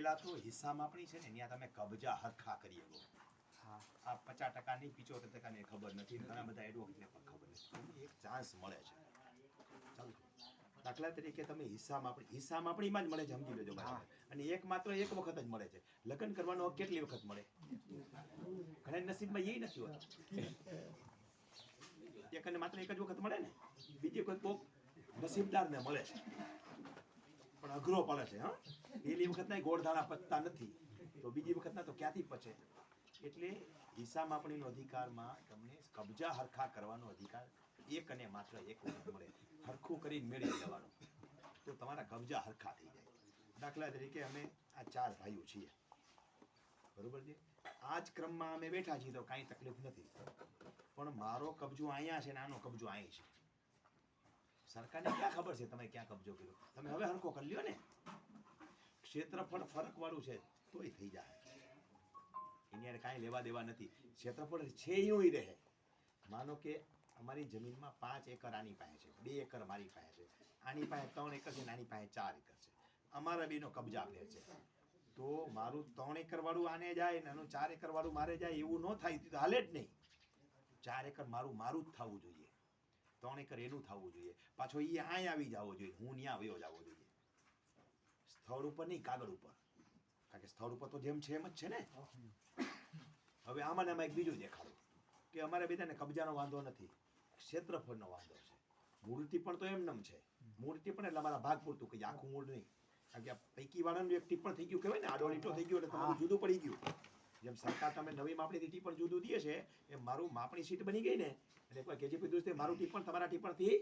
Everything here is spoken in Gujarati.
પહેલા તો હિસ્સા માપણી છે ને ત્યાં તમે કબજા હરખા કરી શકો. હા આ 50% ની 75% ને ખબર નથી, ઘણા બધા એડવોકેટને પણ ખબર નથી. તમને એક ચાન્સ મળે છે. ચાલો, દાખલા તરીકે તમે હિસ્સા માપણીમાં જ મળે છે, સમજી લેજો બરાબર. અને એક માત્ર એક વખત જ મળે છે. લગ્ન કરવાનો હક કેટલી વખત મળે? ઘણા નસીબમાં એ નથી હોતું. એક અને માત્ર એક જ વખત મળે ને. બીજી કોઈ કોક નસીબદારને મળે છે, પણ અઘરો પડે છે. હા, પહેલી વખતના ગોળધારા પચતા નથી, તો બીજી વખતના તો ક્યાંથી પચે? એટલે હિસ્સા માપણીનો અધિકારમાં તમને કબજા હરખા કરવાનો અધિકાર એક અને માત્ર એક વખત મળે. હરખું કરીને મેળવી લેવાનું, તો તમારા કબજા હરખા થઈ જાય. દાખલા તરીકે અમે આ 4 ભાઈઓ છીએ, બરોબર છે. આ જ ક્રમમાં અમે બેઠા છીએ તો કાંઈ તકલીફ નથી, પણ મારો કબજો અહીંયા છે ને આનો કબજો અહીં છે. સરકારને ક્યાં ખબર છે તમે ક્યાં કબજો કર્યો? તમે હવે હરખો કરી લ્યો ને. ક્ષેત્રફળ ફરક વાળું છે તોય થઈ જાય, એની યાર કાંઈ લેવા દેવા નથી. ક્ષેત્રફળ છે એવું રહે. માનો કે અમારી જમીનમાં 5 એકર આની પાસે છે, 2 એકર મારી પાસે છે, આની પાસે 3 એકર છે ને આની પાસે 4 એકર છે. અમારા બેનો કબજા ફેર છે, તો મારું 3 એકર વાળું આને જાય ને આનું 4 એકર વાળું મારે જાય, એવું ન થાય તો હાલે જ નહીં. 4 એકર મારું જ થવું જોઈએ, 3 એકર એનું થવું જોઈએ. પાછો એ અહીં આવી જવો જોઈએ, હું ત્યાં આવ્યો જવો જોઈએ. સ્થળ ઉપર નહીં, કાગળ ઉપર. કારણ કે સ્થળ ઉપર તો જેમ છે એમ જ છે ને. હવે આમાં એક બીજું દેખાડું કે અમારે બધાને કબજાનો વાંધો નથી, ક્ષેત્રફળનો વાંધો છે. મૂર્તિ પણ તો એમનેમ છે. મૂર્તિ પણ એટલે અમારા ભાગ પૂરતું કહીએ, આખું મૂળ નહીં. કારણ કે આ પૈકી વાળાનું એક ટીપણ થઈ ગયું કહેવાય ને, આડો લીટો થઈ ગયો એટલે તમારું જુદું પડી ગયું. જેમ સરકાર તમે નવી માપણીથી ટીપણ જુદું દે છે, એમ મારું માપણી સીટ બની ગઈ ને એટલે કોઈ કેજીપી દોસ્તે મારું ટીપણ તમારા ટીપણથી